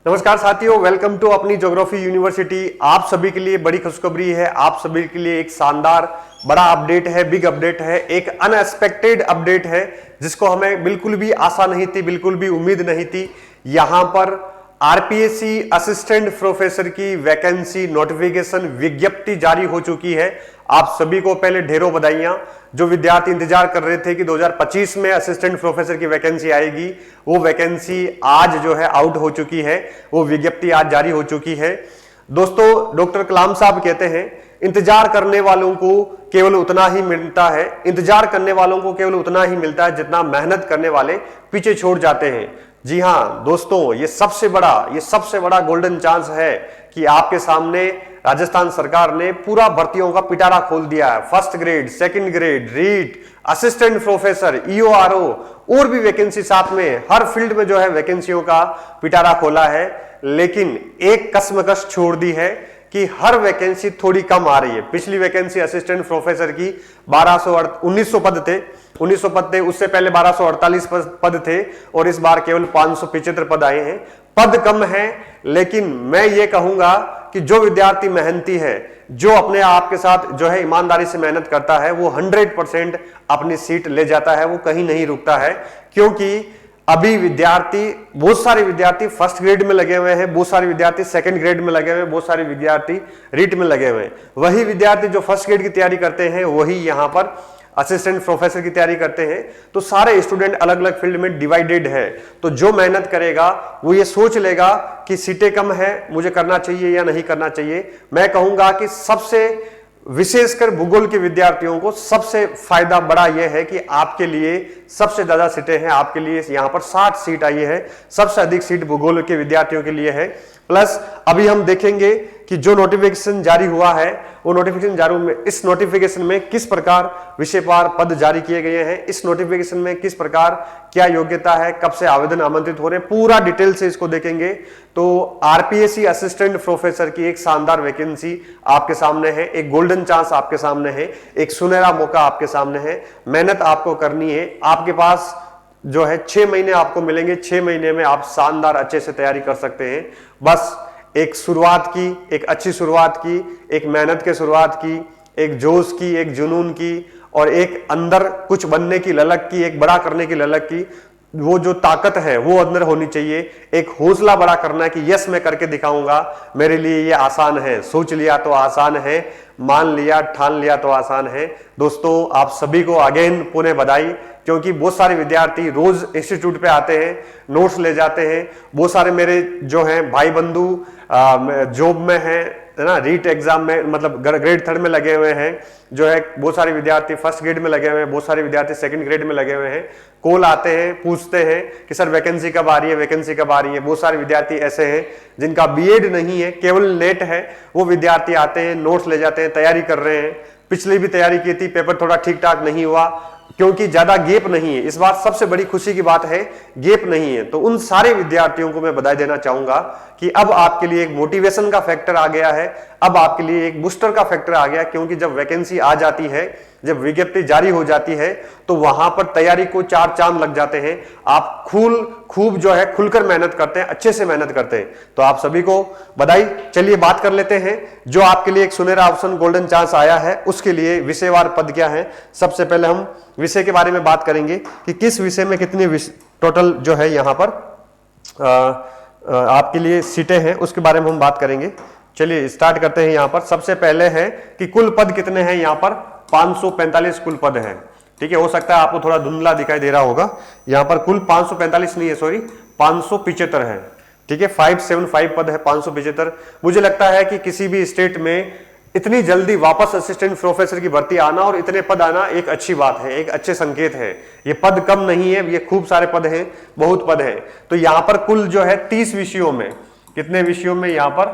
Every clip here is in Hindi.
नमस्कार साथियों, वेलकम टू अपनी ज्योग्राफी यूनिवर्सिटी। आप सभी के लिए बड़ी खुशखबरी है, आप सभी के लिए एक शानदार बड़ा अपडेट है, बिग अपडेट है, एक अनएक्सपेक्टेड अपडेट है जिसको हमें बिल्कुल भी आशा नहीं थी, बिल्कुल भी उम्मीद नहीं थी। यहां पर आरपीएससी असिस्टेंट प्रोफेसर की वैकेंसी नोटिफिकेशन विज्ञप्ति जारी हो चुकी है। आप सभी को पहले ढेरों बधाइयां। जो विद्यार्थी इंतजार कर रहे थे कि 2025 में असिस्टेंट प्रोफेसर की वैकेंसी आएगी, वो वैकेंसी आज जो है आउट हो चुकी है, वो विज्ञप्ति आज जारी हो चुकी है। दोस्तों, डॉक्टर कलाम साहब कहते हैं, इंतजार करने वालों को केवल उतना ही मिलता है, इंतजार करने वालों को केवल उतना ही मिलता है जितना मेहनत करने वाले पीछे छोड़ जाते हैं। जी हां दोस्तों, ये सबसे बड़ा गोल्डन चांस है कि आपके सामने राजस्थान सरकार ने पूरा भर्तियों का पिटारा खोल दिया है। First grade, second grade, REET, assistant professor, EO RO और भी वैकेंसी साथ में, हर फील्ड में जो है वैकेंसियों का पिटारा खोला है। लेकिन एक कसमकस छोड़ दी है कि हर वैकेंसी थोड़ी कम आ रही है। पिछली वैकेंसी असिस्टेंट प्रोफेसर की 1900 पद थे, 1900 पद थे, उससे पहले 1248 पद थे और इस बार केवल 575 पद आए हैं। पद कम है, लेकिन मैं ये कहूंगा कि जो विद्यार्थी मेहनती है, जो अपने आप के साथ जो है ईमानदारी से मेहनत करता है, वो 100% अपनी सीट ले जाता है, वो कहीं नहीं रुकता है। क्योंकि अभी बहुत सारे विद्यार्थी फर्स्ट ग्रेड में लगे हुए हैं, बहुत सारे विद्यार्थी सेकंड ग्रेड में लगे हुए हैं, बहुत सारे विद्यार्थी रीट में लगे हुए हैं। वही विद्यार्थी जो फर्स्ट ग्रेड की तैयारी करते हैं, वही यहां पर असिस्टेंट प्रोफेसर की तैयारी करते हैं। तो सारे स्टूडेंट अलग अलग फील्ड में डिवाइडेड है। तो जो मेहनत करेगा वो ये सोच लेगा कि सीटें कम है, मुझे करना चाहिए या नहीं करना चाहिए। मैं कहूंगा कि सबसे विशेषकर भूगोल के विद्यार्थियों को सबसे फायदा बड़ा यह है कि आपके लिए सबसे ज्यादा सीटें हैं। आपके लिए यहां पर 60 सीट आई है, सबसे अधिक सीट भूगोल के विद्यार्थियों के लिए है। प्लस अभी हम देखेंगे कि जो नोटिफिकेशन जारी हुआ है, वो नोटिफिकेशन जारी में, इस नोटिफिकेशन में किस प्रकार विषयवार पद जारी किए गए हैं, इस नोटिफिकेशन में किस प्रकार क्या योग्यता है, कब से आवेदन आमंत्रित हो रहे हैं, पूरा डिटेल से इसको देखेंगे। तो आरपीएससी असिस्टेंट प्रोफेसर की एक शानदार वैकेंसी आपके सामने है, एक गोल्डन चांस आपके सामने है, एक सुनहरा मौका आपके सामने है। मेहनत आपको करनी है। आपके पास जो है 6 महीने आपको मिलेंगे, 6 महीने में आप शानदार अच्छे से तैयारी कर सकते हैं। बस एक शुरुआत की, एक अच्छी शुरुआत की, एक मेहनत की शुरुआत की, एक जोश की, एक जुनून की और एक अंदर कुछ बनने की ललक की, एक बड़ा करने की ललक की, वो जो ताकत है वो अंदर होनी चाहिए। एक हौसला बड़ा करना है कि यस मैं करके दिखाऊंगा, मेरे लिए ये आसान है। सोच लिया तो आसान है, मान लिया, ठान लिया तो आसान है। दोस्तों, आप सभी को अगेन पुनः बधाई, क्योंकि बहुत सारे विद्यार्थी रोज इंस्टीट्यूट पे आते हैं, नोट्स ले जाते हैं। बहुत सारे मेरे जो हैं भाई बंधु जॉब में हैं, है ना, रीट एग्जाम में, मतलब ग्रेड 3 में लगे हुए हैं, जो है बहुत सारे विद्यार्थी फर्स्ट ग्रेड में लगे हुए हैं, बहुत सारे विद्यार्थी सेकंड ग्रेड में लगे हुए हैं। कॉल आते हैं, पूछते हैं कि सर वैकेंसी कब आ रही है, वैकेंसी कब आ रही है। बहुत सारे विद्यार्थी ऐसे हैं जिनका बीएड नहीं है, केवल नेट है, वो विद्यार्थी आते हैं, नोट्स ले जाते हैं, तैयारी कर रहे हैं। पिछली भी तैयारी की थी, पेपर थोड़ा ठीक ठाक नहीं हुआ क्योंकि ज्यादा गैप नहीं है। इस बार सबसे बड़ी खुशी की बात है, गैप नहीं है। तो उन सारे विद्यार्थियों को मैं बधाई देना चाहूंगा कि अब आपके लिए एक मोटिवेशन का फैक्टर आ गया है, अब आपके लिए एक बूस्टर का फैक्टर आ गया। क्योंकि जब वैकेंसी आ जाती है, जब विज्ञप्ति जारी हो जाती है, तो वहां पर तैयारी को 4 चांद लग जाते हैं। आप खूब जो है खुलकर मेहनत करते हैं, अच्छे से मेहनत करते हैं। तो आप सभी को बधाई। चलिए बात कर लेते हैं, जो आपके लिए एक सुनहरा ऑप्शन गोल्डन चांस आया है, उसके लिए विषयवार पद क्या है। सबसे पहले हम विषय के बारे में बात करेंगे कि किस विषय में कितने टोटल जो है यहां पर आपके लिए सीटें हैं, उसके बारे में हम बात करेंगे। चलिए स्टार्ट करते हैं। यहां पर सबसे पहले है कि कुल पद कितने हैं। यहां पर 545 कुल पद हैं। ठीक है, हो सकता है आपको थोड़ा धुंधला दिखाई दे रहा होगा। यहां पर कुल 545 नहीं है, सॉरी 575 है। ठीक है, 575 पद है, 575। मुझे लगता है कि किसी भी स्टेट में इतनी जल्दी वापस असिस्टेंट प्रोफेसर की भर्ती आना और इतने पद आना एक अच्छी बात है, एक अच्छे संकेत है। ये पद कम नहीं है, ये खूब सारे पद हैं, बहुत पद हैं। तो यहां पर कुल जो है 30 विषयों में, कितने विषयों में, यहां पर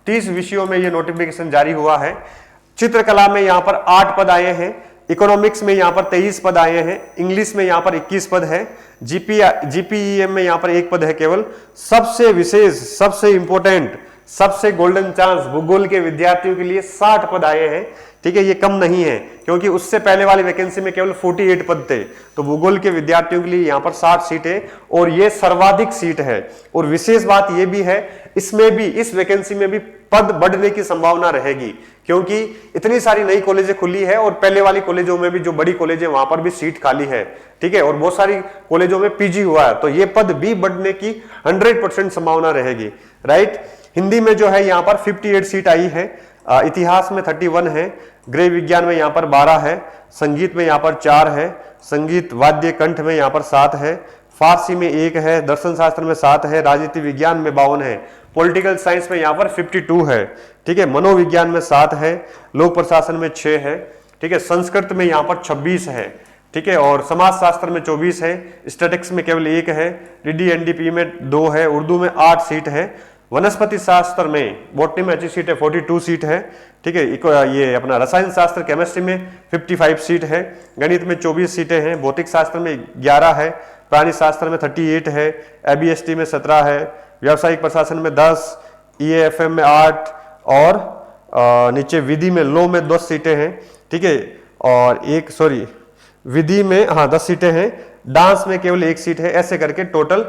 30 विषयों में ये नोटिफिकेशन जारी हुआ है। चित्रकला में यहां पर 8 पद आए हैं, इकोनॉमिक्स में यहां पर 23 पद आए हैं, इंग्लिश में यहां पर 21 पद है, जीपीईएम में यहां पर 1 पद है केवल। सबसे विशेष, सबसे इंपॉर्टेंट, सबसे गोल्डन चांस भूगोल के विद्यार्थियों के लिए 60 पद आए हैं। ठीक है, ये कम नहीं है, क्योंकि उससे पहले वाली वैकेंसी में केवल 48 पद थे। तो भूगोल के विद्यार्थियों के लिए यहाँ पर 60 सीटें और ये सर्वाधिक सीट है। और विशेष बात ये भी है, इसमें भी, इस वैकेंसी में भी पद बढ़ने की संभावना रहेगी, क्योंकि इतनी सारी नई कॉलेजें खुली है और पहले वाली कॉलेजों में भी, जो बड़ी कॉलेज है, वहां पर भी सीट खाली है। ठीक है, और बहुत सारी कॉलेजों में पीजी हुआ है, तो ये पद भी बढ़ने की 100% संभावना रहेगी। राइट। हिंदी में जो है यहाँ पर 58 सीट आई है, इतिहास में 31 है, गृह विज्ञान में यहाँ पर 12 है, संगीत में यहाँ पर 4 है, संगीत वाद्य कंठ में यहाँ पर 7 है, फारसी में 1 है, दर्शन शास्त्र में 7 है, राजनीति विज्ञान में 52 है, पॉलिटिकल साइंस में यहाँ पर 52 है। ठीक है, मनोविज्ञान में 7 है, लोक प्रशासन में 6 है। ठीक है, संस्कृत में यहाँ पर 26 है। ठीक है, और समाज शास्त्र में 24 है, स्टैटिक्स में केवल 1 है, डीडी एनडीपी में 2 है, उर्दू में 8 सीट है, वनस्पति शास्त्र में, बॉटनी में अच्छी सीट है, 42 सीट है। ठीक है, ये अपना रसायन शास्त्र केमिस्ट्री में 55 सीट है, गणित में 24 सीटें हैं, भौतिक शास्त्र में 11 है, प्राणी शास्त्र में 38 है, एबीएसटी में 17 है, व्यावसायिक प्रशासन में 10, ईएएफएम में 8 और नीचे विधि में, लॉ में 10 सीटें हैं। ठीक है, और विधि में 10 सीटें हैं, डांस में केवल 1 सीट है। ऐसे करके टोटल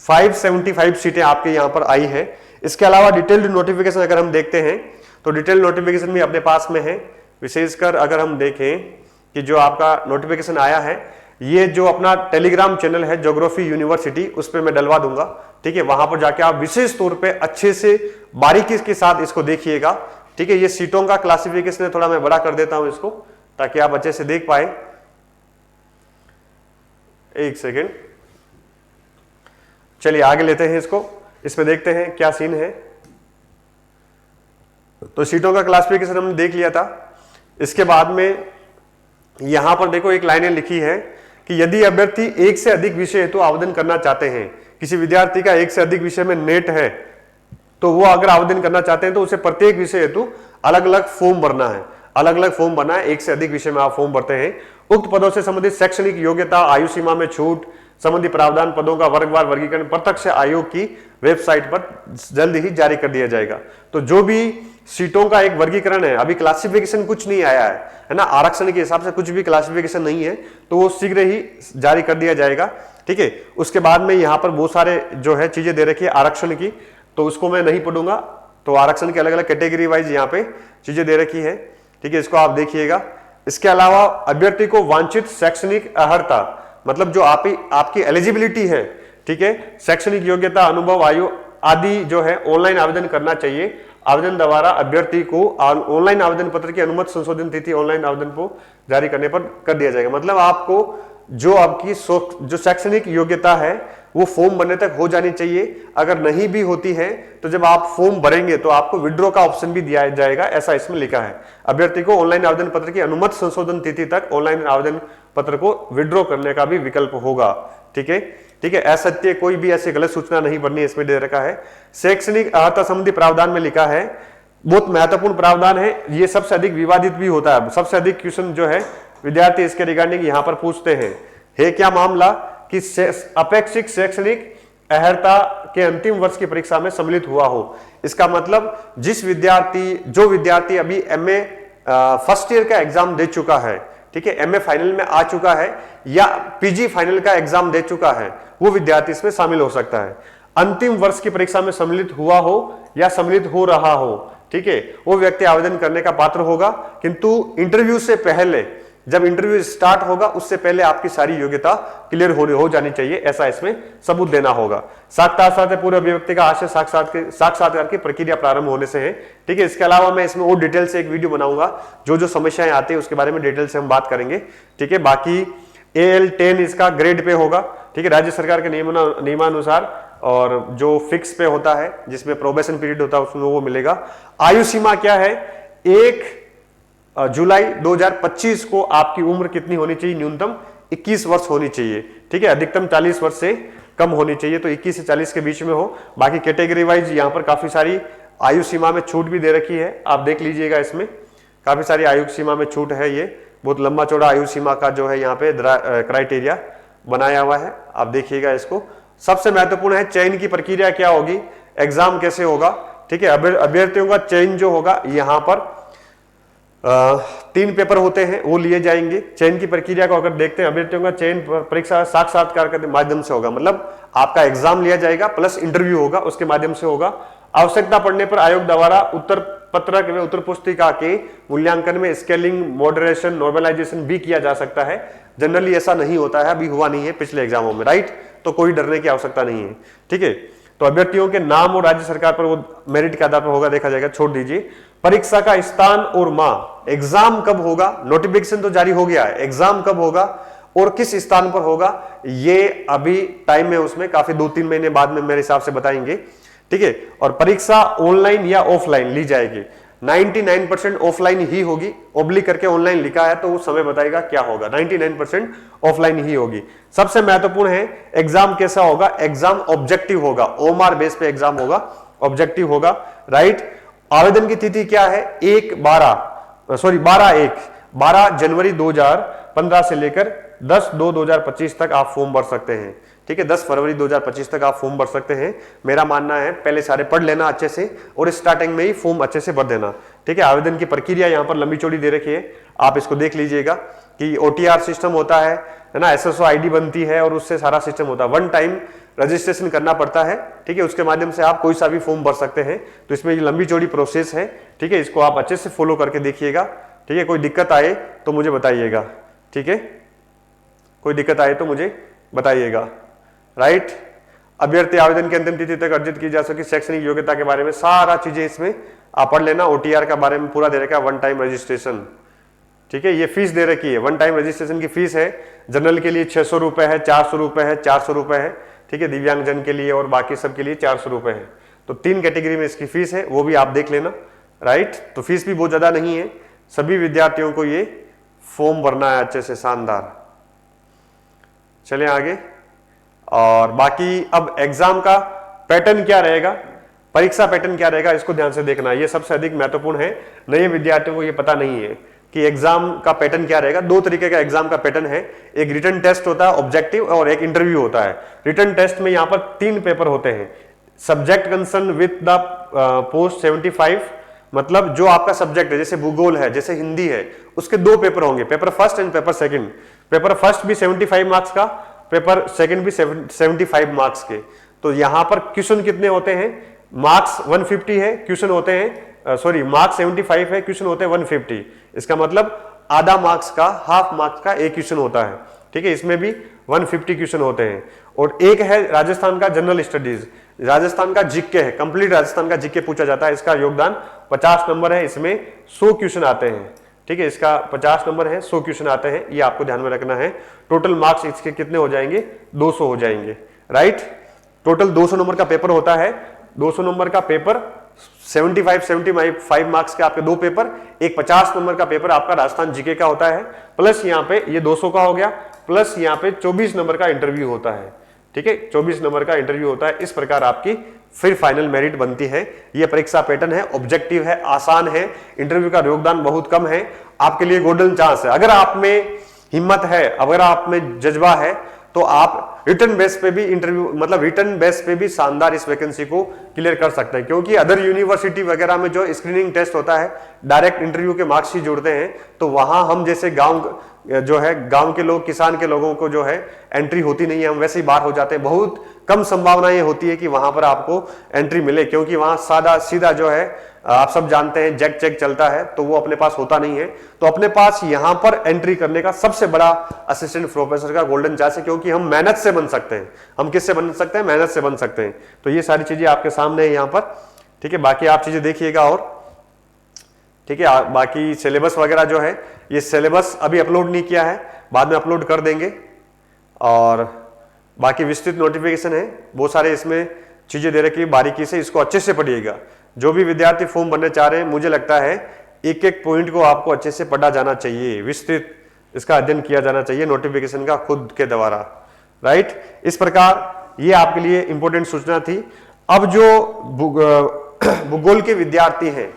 575 सीटें आपके यहाँ पर आई है। इसके अलावा डिटेल्ड नोटिफिकेशन अगर हम देखते हैं तो डिटेल्ड नोटिफिकेशन भी अपने पास में है। विशेषकर अगर हम देखें कि जो आपका नोटिफिकेशन आया है, ये जो अपना टेलीग्राम चैनल है ज्योग्राफी यूनिवर्सिटी, उस पर मैं डलवा दूंगा। ठीक है, वहां पर जाके आप विशेष तौर पे अच्छे से बारीकी के साथ इसको देखिएगा। ठीक है, ये सीटों का क्लासिफिकेशन है, थोड़ा मैं बड़ा कर देता हूं इसको ताकि आप अच्छे से देख पाए। एक सेकेंड, चलिए आगे लेते हैं इसको, इसमें देखते हैं क्या सीन है। तो सीटों का क्लासिफिकेशन हमने देख लिया था। इसके बाद में यहां पर देखो एक लाइनें लिखी है कि यदि अभ्यर्थी एक से अधिक विषय हेतु आवेदन करना चाहते हैं, किसी विद्यार्थी का एक से अधिक विषय में नेट है, तो वो अगर आवेदन करना चाहते हैं तो उसे प्रत्येक विषय हेतु अलग अलग फॉर्म भरना है। अलग अलग फॉर्म भरना है, एक से अधिक विषय में आप फॉर्म भरते हैं। उक्त पदों से संबंधित शैक्षणिक योग्यता, आयु सीमा में छूट संबंधी प्रावधान, पदों का वर्गवार वर्गीकरण प्रत्यक्ष आयोग की वेबसाइट पर जल्द ही जारी कर दिया जाएगा। तो जो भी सीटों का एक वर्गीकरण है, अभी क्लासिफिकेशन कुछ नहीं आया है ना, आरक्षण के हिसाब से कुछ भी क्लासिफिकेशन नहीं है, तो वो शीघ्र ही जारी कर दिया जाएगा। ठीक है, उसके बाद में यहाँ पर बहुत सारे जो है चीजें दे रखी है आरक्षण की, तो उसको मैं नहीं पढ़ूंगा। तो आरक्षण की अलग अलग कैटेगरी वाइज यहाँ पे चीजें दे रखी है। ठीक है, इसको आप देखिएगा। इसके अलावा अभ्यर्थी को वांछित शैक्षणिक अर्हता, मतलब जो आपकी एलिजिबिलिटी है, ठीक है, शैक्षणिक योग्यता, अनुभव, आयु आदि जो है ऑनलाइन आवेदन करना चाहिए। आवेदन द्वारा अभ्यर्थी को ऑनलाइन आवेदन पत्र की अनुमति संशोधन तिथि ऑनलाइन आवेदन को जारी करने पर कर दिया जाएगा। मतलब आपको जो आपकी जो शैक्षणिक योग्यता है वो फॉर्म भरने तक हो जानी चाहिए। अगर नहीं भी होती है तो जब आप फॉर्म भरेंगे तो आपको विड्रॉ का ऑप्शन भी दिया जाएगा, ऐसा इसमें लिखा है। अभ्यर्थी को ऑनलाइन आवेदन पत्र की अनुमति संशोधन तिथि तक ऑनलाइन आवेदन पत्र को विड्रॉ करने का भी विकल्प होगा। ठीक है, ठीक है, असत्य कोई भी ऐसी गलत सूचना नहीं भरनी, इसमें दे रखा है। शैक्षणिक अर्हता संबंधी प्रावधान में लिखा है, बहुत महत्वपूर्ण प्रावधान है, ये सबसे अधिक विवादित भी होता है। सबसे अधिक क्वेश्चन जो है विद्यार्थी इसके रिगार्डिंग यहाँ पर पूछते हैं। है क्या मामला कि अपेक्षित शैक्षणिक अर्हता के अंतिम वर्ष की परीक्षा में सम्मिलित हुआ हो। इसका मतलब जो विद्यार्थी अभी एमए फर्स्ट ईयर का एग्जाम दे चुका है, ठीक है, एमए फाइनल में आ चुका है या पीजी फाइनल का एग्जाम दे चुका है, वो विद्यार्थी इसमें शामिल हो सकता है। अंतिम वर्ष की परीक्षा में सम्मिलित हुआ हो या सम्मिलित हो रहा हो, ठीक है, वो व्यक्ति आवेदन करने का पात्र होगा। किंतु इंटरव्यू से पहले, जब इंटरव्यू स्टार्ट होगा उससे पहले आपकी सारी योग्यता क्लियर हो जानी चाहिए, ऐसा इसमें सबूत देना होगा। साक्षात्कार पूर्व अभिव्यक्ति का आशय साक्षात्कार की प्रक्रिया प्रारंभ होने से है। ठीक है, इसके अलावा मैं इसमें और डिटेल से एक वीडियो बनाऊंगा, जो समस्याएं आती है उसके बारे में डिटेल से हम बात करेंगे। ठीक है, बाकी AL10 इसका ग्रेड पे होगा। ठीक है, राज्य सरकार के नियमानुसार, और जो फिक्स पे होता है जिसमें प्रोबेशन पीरियड होता है उसमें वो मिलेगा। आयु सीमा क्या है? 1 जुलाई 2025 को आपकी उम्र कितनी होनी चाहिए? न्यूनतम 21 वर्ष होनी चाहिए। ठीक है, अधिकतम 40 वर्ष से कम होनी चाहिए, तो 21 से 40 के बीच में हो। बाकी कैटेगरी वाइज यहाँ पर काफी सारी आयु सीमा में छूट भी दे रखी है, आप देख लीजिएगा। इसमें काफी सारी आयु सीमा में छूट है, ये बहुत लंबा चौड़ा आयु सीमा का जो है यहाँ पे क्राइटेरिया बनाया हुआ है, आप देखिएगा इसको। सबसे महत्वपूर्ण है चयन की प्रक्रिया क्या होगी, एग्जाम कैसे होगा। ठीक है, अभ्यर्थियों का चयन जो होगा यहाँ पर 3 पेपर होते हैं, वो लिए जाएंगे। चयन की प्रक्रिया को अगर देखते हैं, अभ्यर्थियों का चयन परीक्षा साक्षात्कार के माध्यम से होगा, मतलब आपका एग्जाम लिया जाएगा प्लस इंटरव्यू होगा, उसके माध्यम से होगा। आवश्यकता पड़ने पर आयोग द्वारा उत्तर पत्रक में उत्तर पुस्तिका के मूल्यांकन में स्केलिंग, मॉडरेशन, नॉर्मलाइजेशन भी किया जा सकता है। जनरली ऐसा नहीं होता है, अभी हुआ नहीं है पिछले एग्जामों में, राइट। तो कोई डरने की आवश्यकता नहीं है, ठीक है। तो अभ्यर्थियों के नाम और राज्य सरकार पर वो मेरिट के आधार पर होगा, देखा जाएगा, छोड़ दीजिए। परीक्षा का स्थान और माह, एग्जाम कब होगा, नोटिफिकेशन तो जारी हो गया है, एग्जाम कब होगा और किस स्थान पर होगा, ये अभी टाइम है, उसमें काफी 2-3 महीने बाद में मेरे हिसाब से बताएंगे, ठीक है। और परीक्षा ऑनलाइन या ऑफलाइन ली जाएगी, 99% ऑफलाइन ही होगी। ओब्लिक करके ऑनलाइन लिखा है तो वो समय बताएगा क्या होगा, 99% ऑफलाइन ही होगी। सबसे महत्वपूर्ण है एग्जाम कैसा होगा, एग्जाम ऑब्जेक्टिव होगा, ओएमआर बेस पे एग्जाम होगा, ऑब्जेक्टिव होगा, राइट। आवेदन की तिथि क्या है, 12 जनवरी 2015 से लेकर 10/2/2025 तक आप फॉर्म भर सकते हैं, ठीक है। 10 फरवरी 2025 तक आप फॉर्म भर सकते हैं। मेरा मानना है पहले सारे पढ़ लेना अच्छे से और स्टार्टिंग में ही फॉर्म अच्छे से भर देना, ठीक है। आवेदन की प्रक्रिया यहाँ पर लंबी चौड़ी दे रखी है, आप इसको देख लीजिएगा कि OTR सिस्टम होता है ना, SSO ID बनती है और उससे सारा सिस्टम होता है। 1 टाइम रजिस्ट्रेशन करना पड़ता है, ठीक है, उसके माध्यम से आप कोई सा भी फॉर्म भर सकते हैं। तो इसमें ये लंबी चौड़ी प्रोसेस है, ठीक है, इसको आप अच्छे से फॉलो करके देखिएगा, ठीक है। कोई दिक्कत आए तो मुझे बताइएगा, ठीक है, कोई दिक्कत आए तो मुझे बताइएगा, राइट। अभ्यर्थी आवेदन की अंतिम तिथि तक अर्जित की जा सके शैक्षणिक योग्यता के बारे में सारा चीजें इसमें आप पढ़ लेना। OTR का बारे में पूरा दे रखा है, 1 टाइम रजिस्ट्रेशन, ठीक है। ये फीस दे रखी है, 1 टाइम रजिस्ट्रेशन की फीस है। जनरल के लिए 600 रुपए है, 400 रुपए है, 400 रुपए है, ठीक है। दिव्यांगजन के लिए और बाकी सब के लिए 400 रुपए है। तो 3 कैटेगरी में इसकी फीस है, वो भी आप देख लेना, राइट। तो फीस भी बहुत ज्यादा नहीं है, सभी विद्यार्थियों को ये फॉर्म भरना है अच्छे से, शानदार। चलें आगे। और बाकी अब एग्जाम का पैटर्न क्या रहेगा, परीक्षा पैटर्न क्या रहेगा, इसको ध्यान से देखना, ये सबसे अधिक महत्वपूर्ण है। नए विद्यार्थियों को ये पता नहीं है कि एग्जाम का पैटर्न क्या रहेगा। 2 तरीके का एग्जाम का पैटर्न है, एक रिटन टेस्ट होता है ऑब्जेक्टिव और एक इंटरव्यू होता है। रिटन टेस्ट में यहाँ पर 3 पेपर होते हैं। Subject concern with the post 75, मतलब जो आपका सब्जेक्ट है, जैसे भूगोल है, जैसे हिंदी है, उसके 2 पेपर होंगे, paper first and paper second. Paper first भी 75 मार्क्स का, पेपर सेकंड भी 75 मार्क्स के। तो यहां पर क्वेश्चन कितने होते हैं, मार्क्स 150 है, क्वेश्चन होते हैं, सॉरी मार्क्स 75 है, क्वेश्चन होते हैं 150। इसका मतलब आधा मार्क्स का, हाफ मार्क्स का एक क्वेश्चन होता है, ठीक है। इसमें भी 150 क्वेश्चन होते हैं। और एक है राजस्थान का जनरल स्टडीज, राजस्थान का जीके है, कंप्लीट राजस्थान का जीके पूछा जाता है। इसका योगदान 50 नंबर है, इसमें 100 क्वेश्चन आते हैं, ठीक है। इसका 50 नंबर है, 100 क्वेश्चन आते हैं, ये आपको ध्यान में रखना है। टोटल मार्क्स इसके कितने हो जाएंगे, 200 हो जाएंगे, राइट। टोटल 200 नंबर का पेपर होता है। 200 नंबर का पेपर 75 मार्क्स के आपके 2 पेपर, एक 50 नंबर का पेपर आपका राजस्थान जीके का होता है, प्लस यहाँ पे ये 200 का हो गया, प्लस यहाँ पे 24 नंबर का इंटरव्यू होता है, ठीक है। 24 नंबर का इंटरव्यू होता है। इस प्रकार आपकी फिर फाइनल मेरिट बनती है। यह परीक्षा पैटर्न है, ऑब्जेक्टिव है, आसान है, इंटरव्यू का योगदान बहुत कम है। आपके लिए गोल्डन चांस है, अगर आप में हिम्मत है, अगर आप में जज्बा है, तो आप रिटर्न बेस पे भी इंटरव्यू, मतलब रिटर्न बेस पे भी शानदार इस वैकेंसी को क्लियर कर सकते हैं। क्योंकि अदर यूनिवर्सिटी वगैरह में जो स्क्रीनिंग टेस्ट होता है, डायरेक्ट इंटरव्यू के मार्क्स ही जोड़ते हैं, तो वहां हम जैसे गांव जो है, गांव के लोग, किसान के लोगों को जो है एंट्री होती नहीं है, हम वैसे ही बाहर हो जाते हैं। बहुत कम संभावना ये होती है कि वहां पर आपको एंट्री मिले, क्योंकि वहां सादा सीधा जो है, आप सब जानते हैं, जैक चेक चलता है, तो वो अपने पास होता नहीं है। तो अपने पास यहां पर एंट्री करने का सबसे बड़ा असिस्टेंट प्रोफेसर का गोल्डन चांस है, क्योंकि हम मेहनत से बन सकते हैं। हम किससे बन सकते हैं, मेहनत से बन सकते हैं। तो ये सारी चीजें आपके सामने है यहाँ पर, ठीक है। बाकी आप चीजें देखिएगा, और ठीक है, बाकी सिलेबस वगैरह जो है, ये सिलेबस अभी अपलोड नहीं किया है, बाद में अपलोड कर देंगे। और बाकी विस्तृत नोटिफिकेशन है, बहुत सारे इसमें चीजें दे रखी है, बारीकी से इसको अच्छे से पढ़िएगा। जो भी विद्यार्थी फॉर्म भरने चाह रहे हैं, मुझे लगता है एक एक पॉइंट को आपको अच्छे से पढ़ा जाना चाहिए, विस्तृत इसका अध्ययन किया जाना चाहिए नोटिफिकेशन का खुद के द्वारा, राइट। इस प्रकार ये आपके लिए इंपॉर्टेंट सूचना थी। अब जो भूगोल के विद्यार्थी हैं,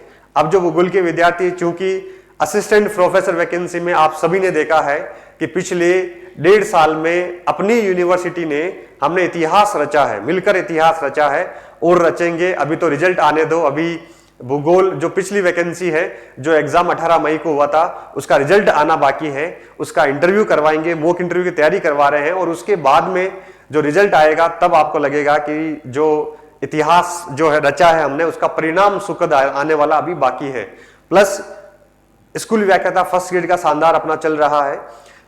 चूंकि असिस्टेंट प्रोफेसर वैकेंसी में आप सभी ने देखा है कि पिछले 1.5 साल में अपनी यूनिवर्सिटी ने हमने इतिहास रचा है, मिलकर इतिहास रचा है और रचेंगे। अभी तो रिजल्ट आने दो, अभी भूगोल जो पिछली वैकेंसी है, जो एग्जाम 18 मई को हुआ था, उसका रिजल्ट आना बाकी है, उसका इंटरव्यू करवाएंगे, मॉक इंटरव्यू की तैयारी करवा रहे हैं और उसके बाद में जो रिजल्ट आएगा तब आपको लगेगा कि जो इतिहास जो है रचा है हमने, उसका परिणाम सुखद आने वाला अभी बाकी है। प्लस स्कूल व्याख्याता फर्स्ट ग्रेड का शानदार अपना चल रहा है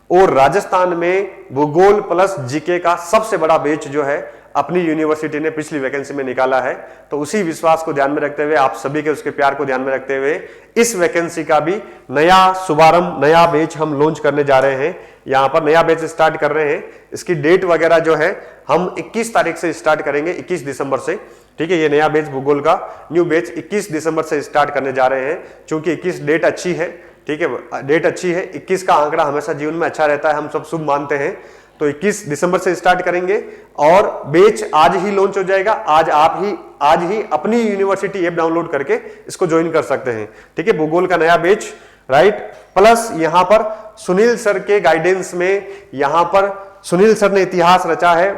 और राजस्थान में भूगोल प्लस जीके का सबसे बड़ा बैच जो है अपनी यूनिवर्सिटी ने पिछली वैकेंसी में निकाला है। तो उसी विश्वास को ध्यान में रखते हुए, आप सभी के उसके प्यार को ध्यान में रखते हुए, इस वैकेंसी का भी नया शुभारंभ, नया बैच हम लॉन्च करने जा रहे हैं। यहां पर नया बैच स्टार्ट कर रहे हैं। इसकी डेट वगैरह जो है हम 21 तारीख से स्टार्ट करेंगे, 21 दिसंबर से। ठीक है, ये नया बैच भूगोल का न्यू बैच 21 दिसंबर से स्टार्ट करने जा रहे हैं, क्योंकि 21 डेट अच्छी है। ठीक है, डेट अच्छी है, 21 का आंकड़ा हमेशा जीवन में अच्छा रहता है, हम सब शुभ मानते हैं। तो 21 दिसंबर से स्टार्ट करेंगे और बैच आज ही लॉन्च हो जाएगा। आज ही अपनी यूनिवर्सिटी ऐप डाउनलोड करके इसको ज्वाइन कर सकते हैं। ठीक है, भूगोल का नया बैच, राइट। प्लस यहां पर सुनील सर के गाइडेंस में, यहां पर सुनील सर ने इतिहास रचा है।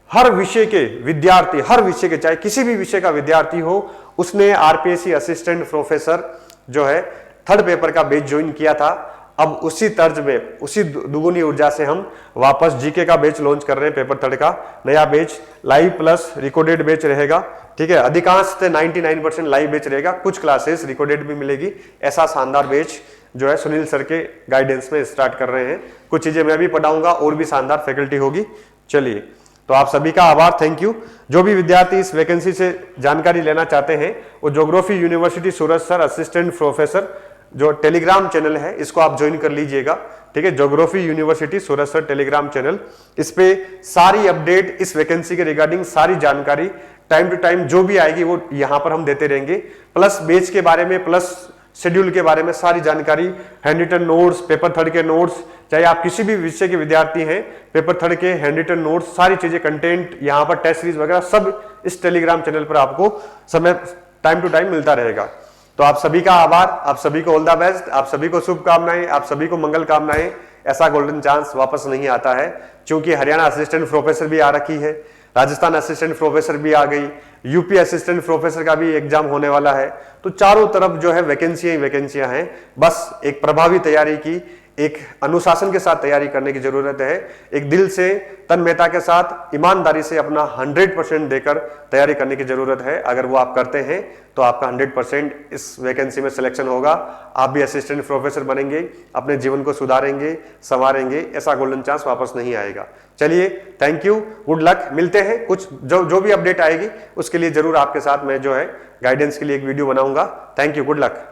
हर विषय के विद्यार्थी, हर विषय के, चाहे किसी भी विषय का विद्यार्थी हो, उसने आरपीएससी असिस्टेंट प्रोफेसर जो है थर्ड पेपर का बैच ज्वाइन किया था। अब उसी तर्ज में, उसी दुगुनी ऊर्जा से हम वापस जीके का बैच लॉन्च कर रहे हैं। पेपर थर्ड का नया batch live plus recorded batch रहेगा। ठीक है, अधिकांश से 99% लाइव बैच रहेगा, कुछ क्लासेस रिकॉर्डेड भी मिलेगी। ऐसा शानदार बैच जो है सुनील सर के गाइडेंस में स्टार्ट कर रहे हैं। कुछ चीजें मैं भी पढ़ाऊंगा और भी शानदार फैकल्टी होगी। चलिए, तो आप सभी का आभार, थैंक यू। जो भी विद्यार्थी इस वैकेंसी से जानकारी लेना चाहते हैं, वो ज्योग्राफी यूनिवर्सिटी सूरत सर असिस्टेंट प्रोफेसर जो टेलीग्राम चैनल है, इसको आप ज्वाइन कर लीजिएगा। ठीक है, ज्योग्राफी यूनिवर्सिटी सूरत सर टेलीग्राम चैनल, इस पे सारी अपडेट, इस वैकेंसी के रिगार्डिंग सारी जानकारी टाइम टू टाइम जो भी आएगी वो यहां पर हम देते रहेंगे। प्लस बैच के बारे में, प्लस शेड्यूल के बारे में सारी जानकारी, handwritten notes, paper third के नोट्स, चाहे आप किसी भी विषय के विद्यार्थी हैं, पेपर थर्ड के हैंड रिटन नोट्स, सारी चीजें, कंटेंट, यहाँ पर टेस्ट सीरीज वगैरह सब इस टेलीग्राम चैनल पर आपको समय टाइम टू टाइम मिलता रहेगा। तो आप सभी का आभार, आप सभी को ऑल द बेस्ट, आप सभी को शुभकामनाएं, आप सभी को मंगल कामनाएं। ऐसा गोल्डन चांस वापस नहीं आता है, क्योंकि हरियाणा असिस्टेंट प्रोफेसर भी आ रखी है, राजस्थान असिस्टेंट प्रोफेसर भी आ गई, यूपी असिस्टेंट प्रोफेसर का भी एग्जाम होने वाला है। तो चारों तरफ जो है वैकेंसियां ही वैकेंसियां हैं। बस एक प्रभावी तैयारी की, एक अनुशासन के साथ तैयारी करने की जरूरत है। एक दिल से, तन्मयता के साथ, ईमानदारी से अपना 100% देकर तैयारी करने की जरूरत है। अगर वो आप करते हैं तो आपका 100% इस वैकेंसी में सिलेक्शन होगा। आप भी असिस्टेंट प्रोफेसर बनेंगे, अपने जीवन को सुधारेंगे, संवारेंगे। ऐसा गोल्डन चांस वापस नहीं आएगा। चलिए, थैंक यू, गुड लक। मिलते हैं, कुछ जो भी अपडेट आएगी उसके लिए जरूर आपके साथ मैं जो है गाइडेंस के लिए एक वीडियो बनाऊंगा। Thank you, good luck.